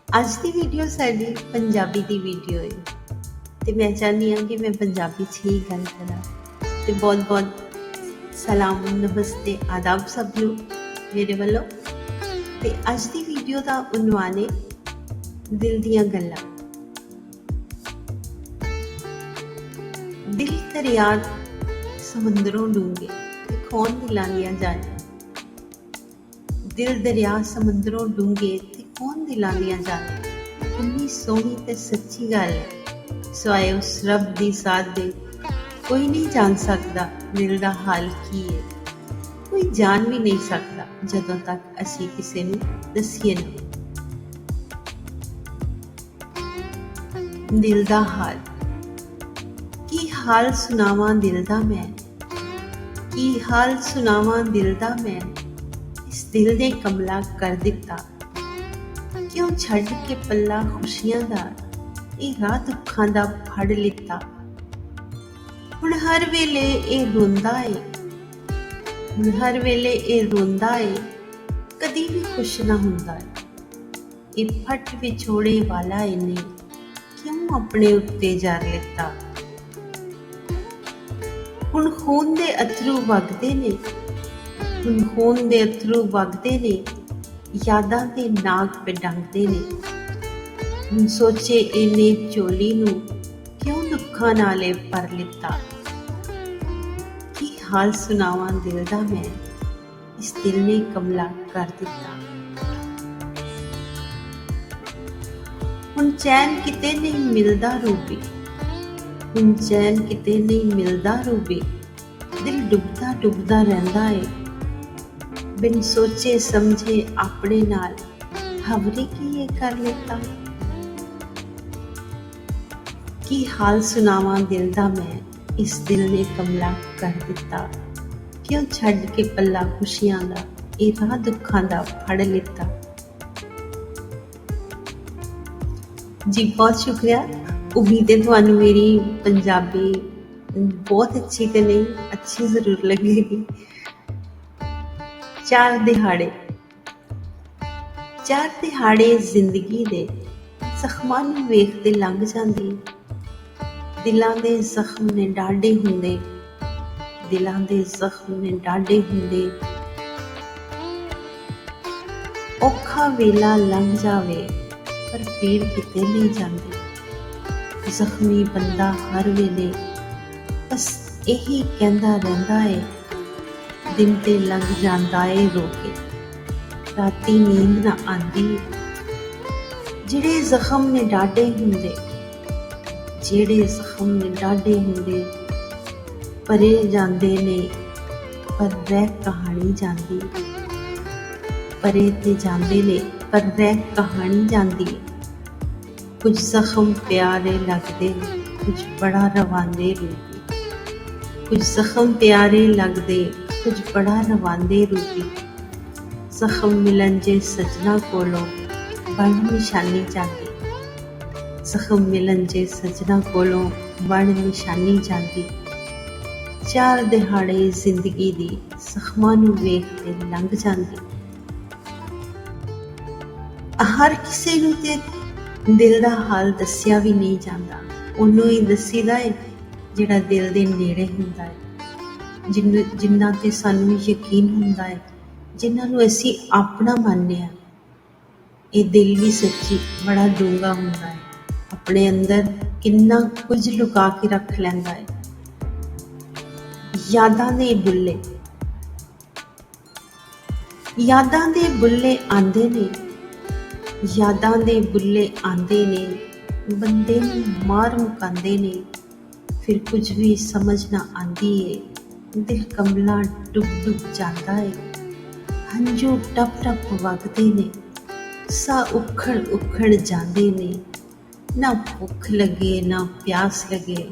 ਅੱਜ ਦੀ ਵੀਡੀਓ ਸਾਡੀ ਪੰਜਾਬੀ ਦੀ ਵੀਡੀਓ ਹੈ ਤੇ ਮੈਂ ਚਾਹੁੰਦੀ ਹਾਂ ਕਿ ਮੈਂ ਪੰਜਾਬੀ 'ਚ ਹੀ ਗੱਲ ਕਰਾਂ ਤੇ ਬਹੁਤ ਸਲਾਮ ਨਮਸਤੇ ਆਦਾਬ ਸਭ ਨੂੰ ਮੇਰੇ ਵੱਲੋਂ। ਤੇ ਅੱਜ ਦੀ ਵੀਡੀਓ ਦਾ ਉਨਵਾਨ ਹੈ ਦਿਲ ਦੀਆਂ ਗੱਲਾਂ। ਦਿਲ ਦਰਿਆ ਸਮੁੰਦਰੋਂ ਡੂੰਘੇ ਤੇ ਕੌਣ ਦਿਲਾਂ ਦੀਆਂ ਜਾਣੇ। ਦਿਲ ਦਰਿਆ ਸਮੁੰਦਰੋਂ ਡੂੰਘੇ ਤੇ ਕੌਣ ਦਿਲਾਂ ਦੀਆਂ ਜਾਣੇ। ਕਿੰਨੀ ਸੋਹਣੀ ਤੇ ਸੱਚੀ ਗੱਲ ਹੈ। ਸਿਵਾਏ ਉਸ ਰੱਬ ਦੀ ਸਾਥ ਦੇ ਕੋਈ ਨਹੀਂ ਜਾਣ ਸਕਦਾ ਦਿਲ ਦਾ ਹਾਲ ਕੀ ਹੈ। ਕੋਈ ਜਾਣ ਵੀ ਨਹੀਂ ਸਕਦਾ ਜਦੋਂ ਤੱਕ ਅਸੀਂ ਕਿਸੇ ਨੂੰ ਦੱਸੀਏ ਨਾ। ਦਿਲ ਦਾ ਹਾਲ, ਕੀ ਹਾਲ ਸੁਣਾਵਾਂ ਦਿਲ ਦਾ ਮੈਂ, ਕੀ ਹਾਲ ਸੁਣਾਵਾਂ ਦਿਲ ਦਾ ਮੈਂ। ਇਸ ਦਿਲ ਨੇ ਕਮਲਾ ਕਰ ਦਿੱਤਾ, ਕਿਉਂ ਛੱਡ ਕੇ ਪੱਲਾ ਖੁਸ਼ੀਆਂ ਦਾ ਇਹ ਰਾਹ ਦੁੱਖਾਂ ਦਾ ਫੜ ਲਿੱਤਾ। ਹੁਣ ਹਰ ਵੇਲੇ ਇਹ ਰੋਂਦਾ ਏ, ਹੁਣ ਹਰ ਵੇਲੇ ਇਹ ਰੋਂਦਾ ਏ, ਕਦੀ ਵੀ ਖੁਸ਼ ਨਾ ਹੁੰਦਾ ਏ। ਇਹ ਫੱਟ ਵਿਛੋੜੇ ਵਾਲਾ ਇਹਨੇ ਕਿਉਂ ਆਪਣੇ ਉੱਤੇ ਜਰ ਲਿੱਤਾ। ਹੁਣ ਖੂਨ ਦੇ ਅਥਰੂ ਵਗਦੇ ਨੇ, ਹੁਣ ਖੂਨ ਦੇ ਅਥਰੂ ਵਗਦੇ ਨੇ, ਯਾਦਾਂ ਦੇ ਨਾਗ ਡੰਗਦੇ ਨੇ। ਹੁਣ ਸੋਚੇ ਇਹਨੇ ਝੋਲੀ ਨੂੰ ਕਿਉਂ ਦੁੱਖਾਂ ਨਾਲੇ ਭਰ ਲਿੱਤਾ। ਕੀ ਹਾਲ ਸੁਣਾਵਾਂ ਦਿਲ ਦਾ ਮੈਂ, ਇਸ ਦਿਲ ਨੇ ਕਮਲਾ ਕਰ ਦਿੱਤਾ। ਹੁਣ ਚੈਨ ਕਿਤੇ ਨਹੀਂ ਮਿਲਦਾ ਰੂਬੀ, ਹੁਣ ਚੈਨ ਕਿਤੇ ਨਹੀਂ ਮਿਲਦਾ ਰੂਬੀ। ਦਿਲ ਡੁੱਬਦਾ ਡੁੱਬਦਾ ਰਹਿੰਦਾ ਏ, ਬਿਨ ਸੋਚੇ ਸਮਝੇ ਆਪਣੇ ਨਾਲ ਹਵਰੇ ਕੀ ਇਹ ਕਰ ਲਿੱਤਾ। ਕੀ ਹਾਲ ਸੁਣਾਵਾਂ ਦਿਲ ਦਾ ਮੈਂ, ਇਸ ਦਿਲ ਨੇ ਕਮਲਾ ਕਰ ਦਿੱਤਾ। ਕਿਉਂ ਛੱਡ ਕੇ ਪੱਲਾ ਖੁਸ਼ੀਆਂ ਦਾ ਇਹ ਰਾਹ ਦੁੱਖਾਂ ਦਾ ਫੜ ਲਿੱਤਾ। ਜੀ ਬਹੁਤ ਸ਼ੁਕਰੀਆ। ਉਮੀਦ ਹੈ ਤੁਹਾਨੂੰ ਮੇਰੀ ਪੰਜਾਬੀ ਬਹੁਤ ਅੱਛੀ ਤੇ ਨਹੀਂ ਅੱਛੀ ਜ਼ਰੂਰ ਲੱਗੇਗੀ। ਚਾਰ ਦਿਹਾੜੇ, ਚਾਰ ਦਿਹਾੜੇ ਜ਼ਿੰਦਗੀ ਦੇ ਜ਼ਖਮਾਂ ਨੂੰ ਵੇਖਦੇ ਲੰਘ ਜਾਂਦੀ। ਦਿਲਾਂ ਦੇ ਜ਼ਖਮ ਨੇ ਡਾਢੇ ਹੁੰਦੇ, ਦਿਲਾਂ ਦੇ ਜ਼ਖਮ ਨੇ ਡਾਢੇ ਹੁੰਦੇ। ਔਖਾ ਵੇਲਾ ਲੰਘ ਜਾਵੇ ਪਰ ਪੀੜ ਕਿਤੇ ਨਹੀਂ ਜਾਂਦੀ। ਜ਼ਖਮੀ ਬੰਦਾ ਹਰ ਵੇਲੇ ਬਸ ਇਹੀ ਕਹਿੰਦਾ ਰਹਿੰਦਾ ਏ, ਦਿਨ ਤੇ ਲੰਘ ਜਾਂਦਾ ਏ ਰੋ ਕੇ, ਰਾਤੀ ਨੀਂਦ ਨਾ ਆਂਦੀ। ਜਿਹੜੇ ਜ਼ਖਮ ਨੇ ਡਾਢੇ ਹੁੰਦੇ, ਜਿਹੜੇ ਜ਼ਖਮ ਨੇ ਡਾਢੇ ਹੁੰਦੇ, ਭਰੇ ਜਾਂਦੇ ਨੇ ਪਰ ਰਹਿ ਕਹਾਣੀ ਜਾਂਦੀ। ਭਰੇ ਤੇ ਜਾਂਦੇ ਨੇ ਪਰ ਰਹਿ ਕਹਾਣੀ ਜਾਂਦੀ। ਕੁਝ ਜ਼ਖਮ ਪਿਆਰੇ ਲੱਗਦੇ, ਕੁਝ ਬੜਾ ਰਵਾਂਦੇ ਰੂਪੀ। ਕੁਝ ਜ਼ਖਮ ਪਿਆਰੇ ਲੱਗਦੇ, ਕੁਝ ਬੜਾ ਰਵਾਂਦੇ ਰੂਪੀ। ਜ਼ਖਮ ਮਿਲਣ ਜੇ ਸਜਣਾ ਕੋਲੋਂ ਬਣ ਨਿਸ਼ਾਨੀ ਜਾਂਦੀ। ਜ਼ਖਮ ਮਿਲਣ ਜੇ ਸਜਣਾ ਕੋਲੋਂ ਬਣ ਨਿਸ਼ਾਨੀ ਜਾਂਦੀ। ਚਾਰ ਦਿਹਾੜੇ ਜ਼ਿੰਦਗੀ ਦੀ ਜ਼ਖਮਾਂ ਨੂੰ ਵੇਖਦੇ ਲੰਘ ਜਾਂਦੀ। ਹਰ ਕਿਸੇ ਨੂੰ ਤੇ ਦਿਲ ਦਾ ਹਾਲ ਦੱਸਿਆ ਵੀ ਨਹੀਂ ਜਾਂਦਾ, ਉਹਨੂੰ ਹੀ ਦੱਸੀਦਾ ਏ ਜਿਹੜਾ ਦਿਲ ਦੇ ਨੇੜੇ ਹੁੰਦਾ ਹੈ, ਜਿਨ੍ਹਾਂ ਤੇ ਸਾਨੂੰ ਯਕੀਨ ਹੁੰਦਾ ਹੈ, ਜਿਨ੍ਹਾਂ ਨੂੰ ਅਸੀਂ ਆਪਣਾ ਮੰਨਦੇ ਹਾਂ। ਇਹ ਦਿਲ ਵੀ ਸੱਚੀ ਬੜਾ ਡੂੰਘਾ ਹੁੰਦਾ ਹੈ, ਆਪਣੇ ਅੰਦਰ ਕਿੰਨਾ ਕੁਝ ਲੁਕਾ ਕੇ ਰੱਖ ਲੈਂਦਾ ਹੈ। ਯਾਦਾਂ ਦੇ ਬੁੱਲੇ, ਯਾਦਾਂ ਦੇ ਬੁੱਲੇ ਆਂਦੇ ਨੇ, ਯਾਦਾਂ ਦੇ ਬੁੱਲੇ ਆਂਦੇ ਨੇ, ਬੰਦੇ ਨੂੰ ਮਾਰ ਮੁਕਾਂਦੇ ਨੇ। ਫਿਰ ਕੁਝ ਵੀ ਸਮਝ ਨਾ ਆਂਦੀ ਏ, ਦਿਲ ਕਮਲਾ ਡੁੱਬ ਡੁੱਬ ਜਾਂਦਾ ਏ। ਹੰਝੂ ਟਪ ਟਪ ਵਗਦੇ ਨੇ, ਸਾਹ ਉਖੜ ਉਖੜ ਜਾਂਦੇ ਨੇ। ਨਾ ਭੁੱਖ ਲੱਗੇ ਨਾ ਪਿਆਸ ਲੱਗੇ,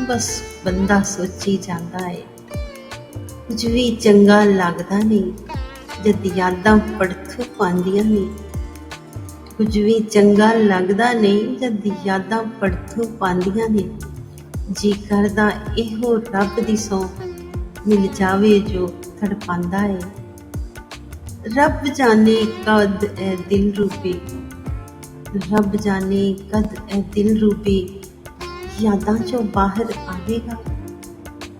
ਬਸ ਬੰਦਾ ਸੋਚੀ ਜਾਂਦਾ ਏ। ਕੁਝ ਵੀ ਚੰਗਾ ਲੱਗਦਾ ਨਹੀਂ ਜਦ ਯਾਦਾਂ ਪੜਥੂ ਪਾਉਂਦੀਆਂ ਨੇ। ਕੁਝ ਵੀ ਚੰਗਾ ਲੱਗਦਾ ਨਹੀਂ ਜਦ ਯਾਦਾਂ ਪੜਥੂ ਪਾਉਂਦੀਆਂ ਨੇ। ਜੀ ਕਰਦਾ ਇਹੋ ਰੱਬ ਦੀ ਸਹੁੰ ਮਿਲ ਜਾਵੇ ਜੋ ਤੜਪਾਉਂਦਾ ਏ। ਰੱਬ ਜਾਣੇ ਕਦ ਐ ਦਿਲ ਰੂਪੀ ਰੱਬ ਜਾਣੇ ਕਦ ਇਹ ਦਿਲ ਰੂਪੀ ਯਾਦਾਂ ਚੋਂ ਬਾਹਰ ਆਵੇਗਾ।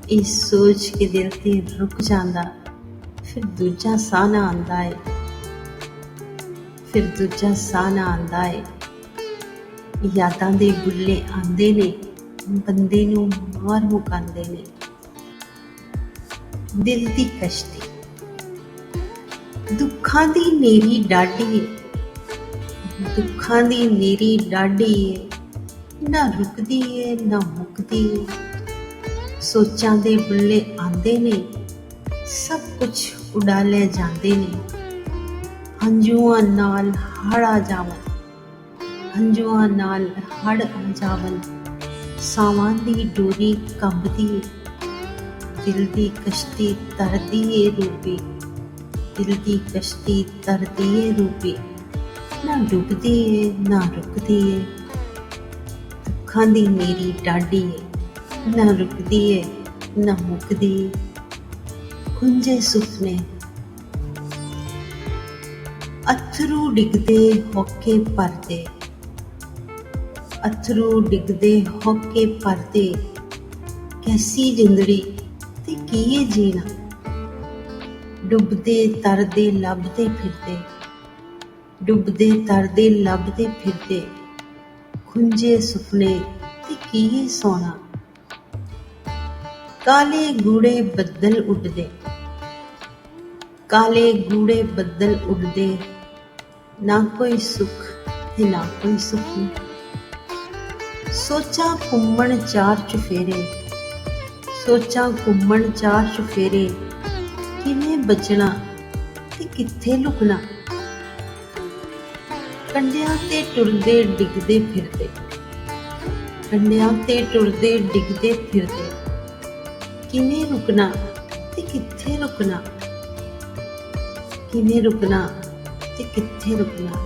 ਇਹ ਸੋਚ ਕੇ ਦਿਲ ਤੇ ਰੁਕ ਜਾਂਦਾ, ਫਿਰ ਦੂਜਾ ਸਾਹ ਨਾ ਆਉਂਦਾ ਏ, ਫਿਰ ਦੂਜਾ ਸਾਹ ਨਾ ਆਉਂਦਾ ਏ। ਯਾਦਾਂ ਦੇ ਬੁੱਲੇ ਆਉਂਦੇ ਨੇ, ਬੰਦੇ ਨੂੰ ਮਾਰ ਮੁਕਾਉਂਦੇ ਨੇ। ਦਿਲ ਦੀ ਕਸ਼ਤੀ ਦੁੱਖਾਂ ਦੀ ਨੇਰੀ ਡਾਢੀ ਏ, ਦੁੱਖਾਂ ਦੀ ਨੇਰੀ ਡਾਢੀ ਏ, ਨਾ ਰੁਕਦੀ ਏ ਨਾ ਮੁੱਕਦੀ ਏ। ਸੋਚਾਂ ਦੇ ਬੁੱਲੇ ਆਉਂਦੇ ਨੇ, ਸਭ ਕੁਛ ਉਡਾ ਲੈ ਜਾਂਦੇ ਨੇ। ਹੰਝੂਆਂ ਨਾਲ ਹੜ ਆ ਜਾਵਨ, ਹੰਝੂਆਂ ਨਾਲ ਹੜ ਆ ਜਾਵਨ, ਸਾਵਾਂ ਦੀ ਡੋਰੀ ਕੰਬਦੀ ਏ। ਦਿਲ ਦੀ ਕਸ਼ਤੀ ਤਰਦੀ ਏ ਰੂਪੀ, ਦਿਲ ਦੀ ਕਸ਼ਤੀ ਤਰਦੀ ਏ ਰੂਪੀ, ਨਾ ਡੁੱਬਦੀ ਏ ਨਾ ਰੁਕਦੀ ਏ। ਦੁੱਖਾਂ ਦੀ ਨੇਰੀ ਡਾਢੀ ਏ, ਨਾ ਰੁਕਦੀ ਏ ਨਾ ਮੁੱਕਦੀ ਏ। ਖੁੰਝੇ ਸੁਪਨੇ ਅੱਥਰੂ ਡਿੱਗਦੇ ਹੋਕੇ ਭਰਦੇ, ਅੱਥਰੂ ਡਿੱਗਦੇ ਹੋਕੇ ਭਰਦੇ। ਕੈਸੀ ਜਿੰਦੜੀ ਤੇ ਕੀ ਏ ਜੀਣਾ, ਡੁੱਬਦੇ ਤਰਦੇ ਲੱਭਦੇ ਫਿਰਦੇ, ਡੁੱਬਦੇ ਤਰਦੇ ਲੱਭਦੇ ਫਿਰਦੇ। ਖੁੰਝੇ ਸੁਪਨੇ ਤੇ ਕੀ ਏ ਸੋਣਾ, ਕਾਲੇ ਗੂੜੇ ਬੱਦਲ ਉੱਡਦੇ, ਕਾਲੇ ਗੂੜੇ ਬੱਦਲ ਉੱਡਦੇ। ਨਾ ਕੋਈ ਸੁੱਖ ਤੇ ਨਾ ਕੋਈ ਸੁਖੀ, ਸੋਚਾਂ ਘੁੰਮਣ ਚਾਰ ਚੁਫੇਰੇ, ਸੋਚਾਂ ਘੁੰਮਣ ਚਾਰ ਚੁਫੇਰੇ। ਕਿਵੇਂ ਬਚਣਾ ਤੇ ਕਿੱਥੇ ਲੁਕਣਾ, ਕੰਢਿਆਂ ਤੇ ਟੁਰਦੇ ਡਿੱਗਦੇ ਫਿਰਦੇ, ਕੰਢਿਆਂ ਤੇ ਟੁਰਦੇ ਡਿੱਗਦੇ ਫਿਰਦੇ। ਕਿਵੇਂ ਰੁਕਣਾ ਤੇ ਕਿੱਥੇ ਰੁਕਣਾ, ਕਿਵੇਂ ਰੁਕਣਾ ਤੇ ਕਿੱਥੇ ਰੁਕਣਾ।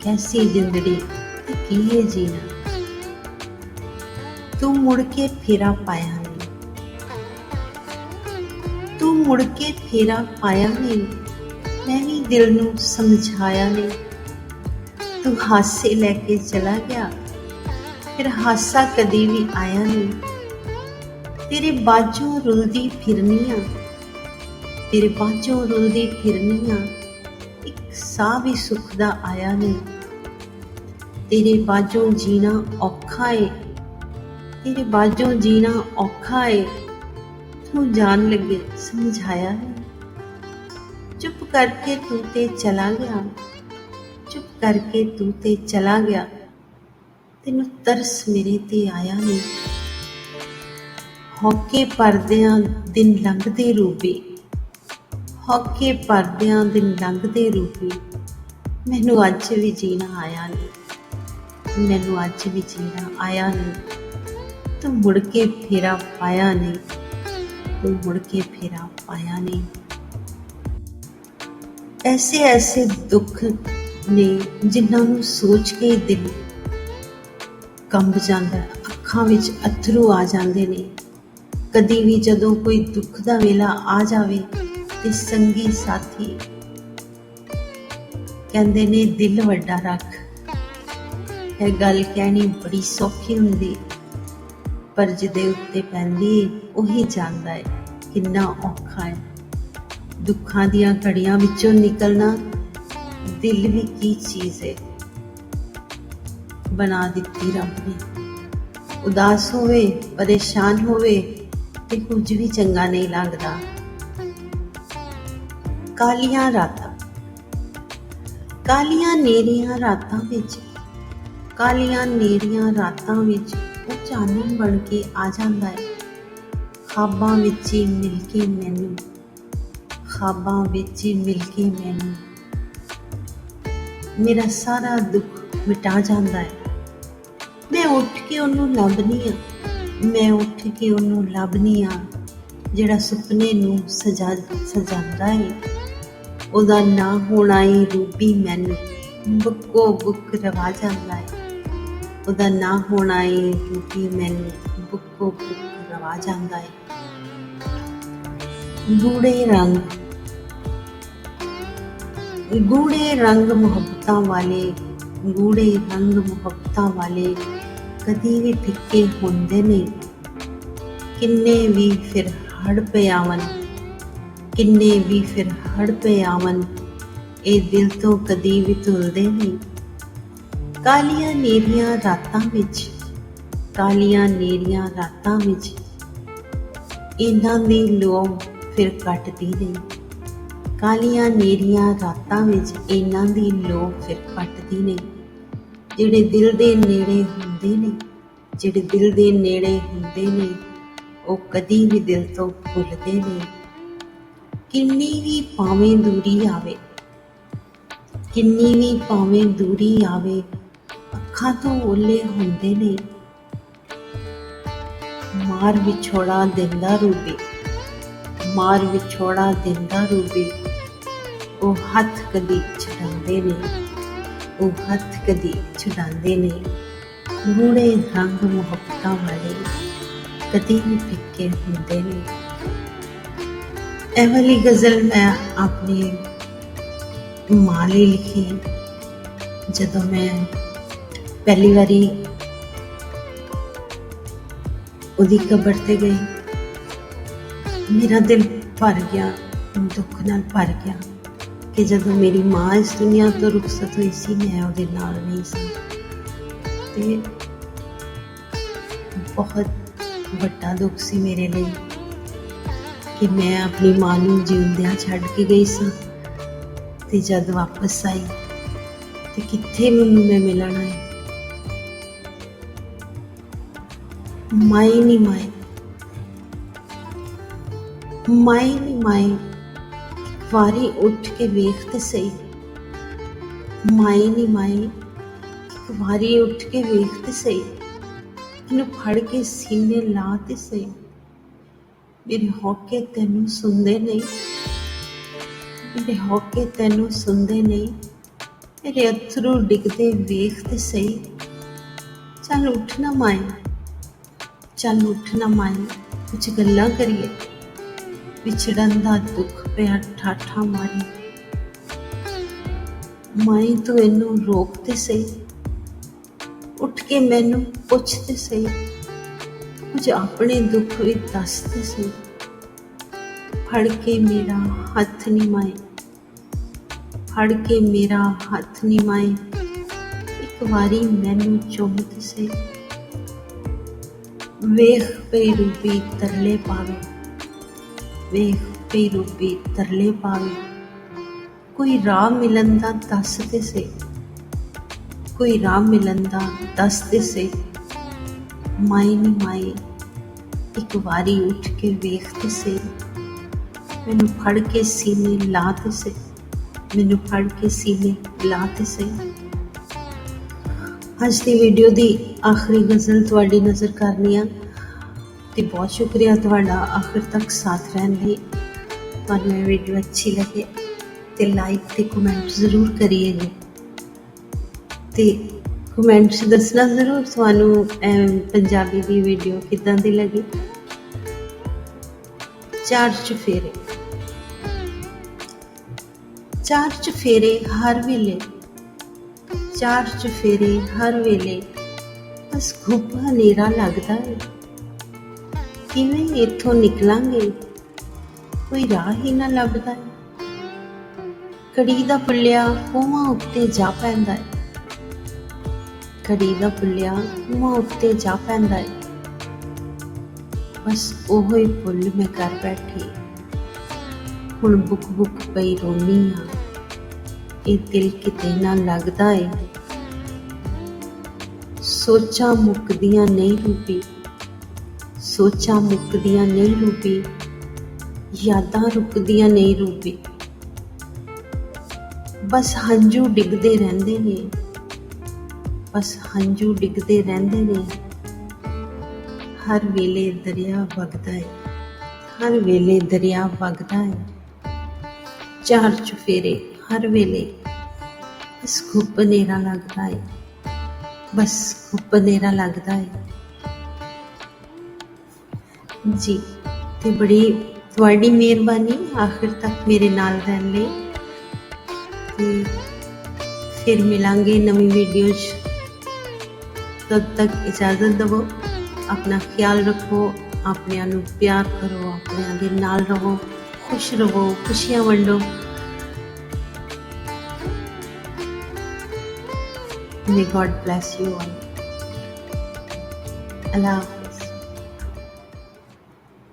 ਕੈਸੀ ਜ਼ਿੰਦੜੀ ਤੇ ਕੀ ਏ ਜੀਣਾ, ਤੂੰ ਮੁੜ ਕੇ ਫੇਰਾ ਪਾਇਆ ਨਹੀਂ, ਤੂੰ ਮੁੜ ਕੇ ਫੇਰਾ ਪਾਇਆ ਨਹੀਂ। ਮੈਂ ਵੀ ਦਿਲ ਨੂੰ ਸਮਝਾਇਆ ਨਹੀਂ। ਤੂੰ ਹਾਸੇ ਲੈ ਕੇ ਚਲਾ ਗਿਆ, ਫਿਰ ਹਾਸਾ ਕਦੀ ਵੀ ਆਇਆ ਨਹੀਂ। ਤੇਰੇ ਬਾਝੋਂ ਰੁਲਦੀ ਫਿਰਨੀ ਆ, ਤੇਰੇ ਬਾਝੋਂ ਰੁਲਦੀ ਫਿਰਨੀ ਆ। ਇੱਕ ਸਾਹ ਵੀ ਸੁੱਖ ਦਾ ਆਇਆ ਨਹੀਂ। ਤੇਰੇ ਬਾਝੋਂ ਜੀਣਾ ਔਖਾ ਏ, ਤੇਰੇ ਬਾਝੋਂ ਜੀਣਾ ਔਖਾ ਏ। ਤੂੰ ਜਾਣ ਲੱਗੇ ਸਮਝਾਇਆ ਨਹੀਂ। ਚੁੱਪ ਕਰਕੇ ਤੂੰ ਤੇ ਚਲਾ ਗਿਆ, ਚੁੱਪ ਕਰਕੇ ਤੂੰ ਤੇ ਚਲਾ ਗਿਆ। ਤੈਨੂੰ ਤਰਸ ਮੇਰੇ ਤੇ ਆਇਆ ਨਹੀਂ। ਹੋਕੇ ਭਰਦਿਆਂ ਦਿਨ ਲੰਘਦੇ ਰੂਪੀ, ਹੋਕੇ ਭਰਦਿਆਂ ਦਿਨ ਲੰਘਦੇ ਰੂਪੀ। ਮੈਨੂੰ ਅੱਜ ਵੀ ਜੀਣਾ ਆਇਆ ਨਹੀਂ, ਮੈਨੂੰ ਅੱਜ ਵੀ ਜੀਣਾ ਆਇਆ ਨਹੀਂ। ਤੂੰ ਮੁੜ ਕੇ ਫੇਰਾ ਪਾਇਆ ਨਹੀਂ, ਤੂੰ ਮੁੜ ਕੇ ਫੇਰਾ ਪਾਇਆ ਨਹੀਂ। ਐਸੇ ਐਸੇ ਦੁੱਖ ਨੇ ਜਿਨ੍ਹਾਂ ਨੂੰ ਸੋਚ ਕੇ ਦਿਲ ਕੰਬ ਜਾਂਦਾ, ਅੱਖਾਂ ਵਿੱਚ ਅੱਥਰੂ ਆ ਜਾਂਦੇ ਨੇ। ਕਦੀ ਵੀ ਜਦੋਂ ਕੋਈ ਦੁੱਖ ਦਾ ਵੇਲਾ ਆ ਜਾਵੇ ਤੇ ਸੰਗੀ ਸਾਥੀ ਕਹਿੰਦੇ ਨੇ ਦਿਲ ਵੱਡਾ ਰੱਖ। ਇਹ ਗੱਲ ਕਹਿਣੀ ਬੜੀ ਸੌਖੀ ਹੁੰਦੀ, ਪਰ ਜਿਹਦੇ ਉੱਤੇ ਪੈਂਦੀ ਉਹੀ ਜਾਣਦਾ ਹੈ ਕਿੰਨਾ ਔਖਾ ਹੈ। ਦੁੱਖਾਂ ਦੀਆਂ ਘੜੀਆਂ ਵਿੱਚੋਂ ਨਿਕਲਣਾ ਦਿਲ ਵੀ ਕੀ ਚੀਜ਼ ਹੈ, ਬਣਾ ਦਿੱਤੀ ਰੱਬ ਨੇ। ਉਦਾਸ ਹੋਵੇ, ਪਰੇਸ਼ਾਨ ਹੋਵੇ ਤੇ ਕੁਝ ਵੀ ਚੰਗਾ ਨਹੀਂ ਲੱਗਦਾ। ਕਾਲੀਆਂ ਰਾਤਾਂ, ਕਾਲੀਆਂ ਨੇਰੀਆਂ ਰਾਤਾਂ ਵਿੱਚ, ਕਾਲੀਆਂ ਨੇਰੀਆਂ ਰਾਤਾਂ ਵਿੱਚ ਉਹ ਚਾਨਣ ਬਣ ਕੇ ਆ ਜਾਂਦਾ ਹੈ। ਖਾਬਾਂ ਵਿੱਚ ਹੀ ਮਿਲ ਕੇ ਮੈਨੂੰ, ਖਾਬਾਂ ਵਿੱਚ ਹੀ ਮਿਲ ਕੇ ਮੈਨੂੰ ਮੇਰਾ ਸਾਰਾ ਦੁੱਖ ਮਿਟਾ ਜਾਂਦਾ ਹੈ। ਮੈਂ ਉੱਠ ਕੇ ਉਹਨੂੰ ਲੱਭਦੀ ਹਾਂ, ਮੈਂ ਉੱਠ ਕੇ ਉਹਨੂੰ ਲੱਭਦੀ ਹਾਂ ਜਿਹੜਾ ਸੁਪਨੇ ਨੂੰ ਸਜਾਉਂਦਾ ਹੈ। ਉਹਦਾ ਨਾ ਹੋਣਾ ਹੀ ਰੂਪੀ ਮੈਨੂੰ ਬੁੱਕੋ ਬੁੱਕ ਰਵਾ ਜਾਂਦਾ ਹੈ। ਉਹਦਾ ਨਾ ਹੋਣਾ ਹੀ ਰੂਪੀ ਮੈਨੂੰ ਬੁੱਕੋ ਬੁੱਕ ਰਵਾ ਜਾਂਦਾ ਹੈ। ਗੂੜੇ ਰੰਗ, ਗੂੜੇ ਰੰਗ ਮੁਹੱਬਤਾਂ ਵਾਲੇ ਗੂੜੇ ਰੰਗ ਮੁਹੱਬਤਾਂ ਵਾਲੇ ਕਦੀ ਵੀ ਫਿੱਕੇ ਹੁੰਦੇ ਨਹੀਂ। ਕਿੰਨੇ ਵੀ ਫਿਰ ਹੜ ਪਏ ਆਵਨ, ਕਿੰਨੇ ਵੀ ਫਿਰ ਹੜ ਪਏ ਆਵਨ, ਇਹ ਦਿਲ ਤੋਂ ਕਦੀ ਵੀ ਧੁਲਦੇ ਨਹੀਂ। ਕਾਲੀਆਂ ਨੇਰੀਆਂ ਰਾਤਾਂ ਵਿੱਚ, ਕਾਲੀਆਂ ਨੇਰੀਆਂ ਰਾਤਾਂ ਵਿੱਚ ਇਹਨਾਂ ਦੀ ਲੋ ਫਿਰ ਕੱਟਦੀ ਨਹੀਂ। ਕਾਲੀਆਂ ਨੇਰੀਆਂ ਰਾਤਾਂ ਵਿੱਚ ਇਹਨਾਂ ਦੀ ਲੋ ਫਿਰ ਕੱਟਦੀ ਨਹੀਂ। ਜਿਹੜੇ ਦਿਲ ਦੇ ਨੇੜੇ ਹੁੰਦੇ ਨੇ, ਜਿਹੜੇ ਦਿਲ ਦੇ ਨੇੜੇ ਹੁੰਦੇ ਨੇ, ਉਹ ਕਦੀ ਵੀ ਦਿਲ ਤੋਂ ਭੁੱਲਦੇ ਨਹੀਂ। ਕਿੰਨੀ ਵੀ ਭਾਵੇਂ ਦੂਰੀ ਆਵੇ, ਕਿੰਨੀ ਵੀ ਭਾਵੇਂ ਦੂਰੀ ਆਵੇ, ਅੱਖਾਂ ਤੋਂ ਓਲੇ ਹੁੰਦੇ ਨੇ। ਮਾਰ ਵਿਛੋੜਾ ਦਿੰਦਾ ਰੂਬੀ, ਮਾਰ ਵਿਛੋੜਾ ਦਿੰਦਾ ਰੂਬੀ, ਉਹ ਹੱਥ ਕਦੀ ਛਡਾਉਂਦੇ ਨੇ, ਉਹ ਹੱਥ ਕਦੀ ਛਡਾਉਂਦੇ ਨੇ। ਗੂੜੇ ਰੰਗ ਮੁਹੱਬਤਾਂ ਵਾਲੇ ਕਦੀ ਵੀ ਫਿੱਕੇ ਹੁੰਦੇ ਨੇ। ਇਹ ਵਾਲੀ ਗਜ਼ਲ ਮੈਂ ਆਪਣੀ ਮਾਂ ਲਈ ਲਿਖੀ। ਜਦੋਂ ਮੈਂ ਪਹਿਲੀ ਵਾਰੀ ਉਹਦੀ ਕਬਰ ਤੇ ਗਈ, ਮੇਰਾ ਦਿਲ ਭਰ ਗਿਆ, ਦੁੱਖ ਨਾਲ ਭਰ ਗਿਆ ਕਿ ਜਦੋਂ ਮੇਰੀ ਮਾਂ ਇਸ ਦੁਨੀਆ ਤੋਂ ਰੁਖਸਤ ਹੋਈ ਸੀ, ਮੈਂ ਉਹਦੇ ਨਾਲ ਨਹੀਂ ਸੀ। ਤੇ ਬਹੁਤ ਵੱਡਾ ਦੁੱਖ ਸੀ ਮੇਰੇ ਲਈ ਕਿ ਮੈਂ ਆਪਣੀ ਮਾਂ ਨੂੰ ਜਿਉਂਦਿਆਂ ਛੱਡ ਕੇ ਗਈ ਸਾਂ, ਤੇ ਜਦ ਵਾਪਸ ਆਈ ਤੇ ਕਿੱਥੇ ਮੈਨੂੰ ਮੈਂ ਮਿਲਣ ਆਈ। ਮਾਈ ਨੀ ਮਾਈ, ਮਾਈ ਨੀ ਮਾਈ, ਇੱਕ ਵਾਰੀ ਉੱਠ ਕੇ ਵੇਖ ਤੇ ਸਹੀ। ਮਾਈ ਨੀ ਮਾਈ, ਇੱਕ ਵਾਰੀ ਉੱਠ ਕੇ ਵੇਖ ਤੇ ਸਹੀ, ਇਹਨੂੰ ਫੜ ਕੇ ਸੀਨੇ ਲਾ ਤੇ ਸਹੀ। ਮੇਰੇ ਹੌਕੇ ਤੈਨੂੰ ਸੁਣਦੇ ਨਹੀਂ, ਮੇਰੇ ਹੌਕੇ ਤੈਨੂੰ ਸੁਣਦੇ ਨਹੀਂ, ਮੇਰੇ ਅੱਥਰੂ ਡਿੱਗਦੇ ਵੇਖ ਤੇ ਸਹੀ। ਚੱਲ ਉੱਠ ਨਾ ਮਾਈ, ਚੱਲ ਉੱਠ ਨਾ ਮਾਈ, ਕੁਝ ਗੱਲਾਂ ਕਰੀਏ, ਵਿਛੜਨ ਦਾ ਦੁੱਖ ਪਿਆ ਠਾਠਾਂ ਮਾਰੀ। ਮਾਈ ਤੂੰ ਇਹਨੂੰ ਰੋਕ ਤੇ ਸਹੀ, ਉੱਠ ਕੇ ਮੈਨੂੰ ਪੁੱਛ ਤੇ ਸਹੀ, ਕੁਝ ਆਪਣੇ ਦੁੱਖ ਵੀ ਦੱਸ ਤੇ ਸਹੀ। ਫੜ ਕੇ ਮੇਰਾ ਹੱਥ ਨੀ ਮਾਏ, ਫੜ ਕੇ ਮੇਰਾ ਹੱਥ ਨੀ ਮਾਏ, ਇੱਕ ਵਾਰੀ ਮੈਨੂੰ ਚੁੰਮ ਤੇ ਸਹੀ। ਵੇਖ ਪਈ ਰੂਬੀ ਤਰਲੇ ਪਾਵੇ, ਵੇਖ ਪਈ ਰੂਬੀ ਤਰਲੇ ਪਾਵੇ, ਕੋਈ ਰਾਹ ਮਿਲਣ ਦਾ ਦੱਸ ਤੇ ਸਹੀ, ਕੋਈ ਰਾਹ ਮਿਲਣ ਦਾ ਦੱਸ ਤੇ ਸਹੀ। ਮਾਈ ਨੀ ਮਾਈ, ਇੱਕ ਵਾਰੀ ਉੱਠ ਕੇ ਵੇਖ ਤੇ ਸਹੀ, ਮੈਨੂੰ ਫੜ ਕੇ ਸੀਨੇ ਲਾ ਤੇ ਸਹੀ, ਮੈਨੂੰ ਫੜ ਕੇ ਸੀਨੇ ਲਾ ਤੇ ਸਹੀ। ਅੱਜ ਦੀ ਵੀਡੀਓ ਦੀ ਆਖਰੀ ਗਜ਼ਲ ਤੁਹਾਡੀ ਨਜ਼ਰ ਕਰਨੀ ਆ, ਤੇ ਬਹੁਤ ਸ਼ੁਕਰੀਆ ਤੁਹਾਡਾ ਆਖਿਰ ਤੱਕ ਸਾਥ ਰਹਿਣ ਲਈ। ਤੁਹਾਨੂੰ ਇਹ ਵੀਡੀਓ ਅੱਛੀ ਲੱਗੇ ਤੇ ਲਾਈਕ ਤੇ ਕਮੈਂਟ ਜ਼ਰੂਰ ਕਰੀਏ ਜੀ, ਤੇ ਕਮੈਂਟ 'ਚ ਦੱਸਣਾ ਜ਼ਰੂਰ ਤੁਹਾਨੂੰ ਪੰਜਾਬੀ ਦੀ ਵੀਡੀਓ ਕਿੱਦਾਂ ਦੀ ਲੱਗੀ। ਚਾਰ ਚੁਫੇਰੇ, ਚਾਰ ਚੁਫੇਰੇ ਹਰ ਵੇਲੇ, ਚਾਰ ਚੁਫੇਰੇ ਹਰ ਵੇਲੇ, ਬਸ ਘੁੱਪ ਹਨੇਰਾ ਲੱਗਦਾ ਏ। ਕਿਵੇਂ ਇੱਥੋਂ ਨਿਕਲਾਂਗੇ, ਕੋਈ ਰਾਹ ਹੀ ਨਾ ਲੱਭਦਾ ਏ। ਕੜੀ ਦਾ ਪੁੱਲਿਆ ਖੂਹਾਂ ਉੱਤੇ ਜਾ ਪੈਂਦਾ ਏ, ਕੜੀ ਦਾ ਪੁੱਲਿਆ ਖੂਹਾਂ ਉੱਤੇ ਜਾ ਪੈਂਦਾ ਏ। ਬਸ ਉਹੋ ਹੀ ਪੁੱਲ ਮੈਂ ਕਰ ਬੈਠੀ, ਹੁਣ ਬੁੱਕ ਬੁੱਕ ਪਈ ਰੋਨੀ ਆ, ਇਹ ਦਿਲ ਕਿਤੇ ਨਾ ਲੱਗਦਾ ਏ। ਸੋਚਾਂ ਮੁੱਕਦੀਆਂ ਨਹੀਂ ਰੂਬੀ, ਸੋਚਾਂ ਮੁੱਕਦੀਆਂ ਨਹੀਂ ਰੂਬੀ, ਯਾਦਾਂ ਰੁਕਦੀਆਂ ਨਹੀਂ ਰੂਬੀ। ਬਸ ਹੰਝੂ ਡਿੱਗਦੇ ਰਹਿੰਦੇ ਨੇ, ਬਸ ਹੰਝੂ ਡਿੱਗਦੇ ਰਹਿੰਦੇ ਨੇ। ਹਰ ਵੇਲੇ ਦਰਿਆ ਵਗਦਾ ਏ, ਹਰ ਵੇਲੇ ਦਰਿਆ ਵਗਦਾ ਏ। ਚਾਰ ਚੁਫੇਰੇ ਹਰ ਵੇਲੇ, ਬਸ ਘੁੱਪ ਹਨੇਰਾ ਲੱਗਦਾ ਏ, ਬਸ ਘੁੱਪ ਹਨੇਰਾ ਲੱਗਦਾ ਏ ਜੀ। ਤੇ ਬੜੀ ਤੁਹਾਡੀ ਮਿਹਰਬਾਨੀ ਆਖਿਰ ਤੱਕ ਮੇਰੇ ਨਾਲ ਰਹਿਣ ਲਈ। ਤੇ ਫਿਰ ਮਿਲਾਂਗੇ ਨਵੀਂ ਵੀਡੀਓ 'ਚ। ਤਦ ਤੱਕ ਇਜਾਜ਼ਤ ਦੇਵੋ। ਆਪਣਾ ਖਿਆਲ ਰੱਖੋ, ਆਪਣਿਆਂ ਨੂੰ ਪਿਆਰ ਕਰੋ, ਆਪਣਿਆਂ ਦੇ ਨਾਲ ਰਹੋ, ਖੁਸ਼ ਰਹੋ, ਖੁਸ਼ੀਆਂ ਵੰਡੋ। May God bless you all. Allah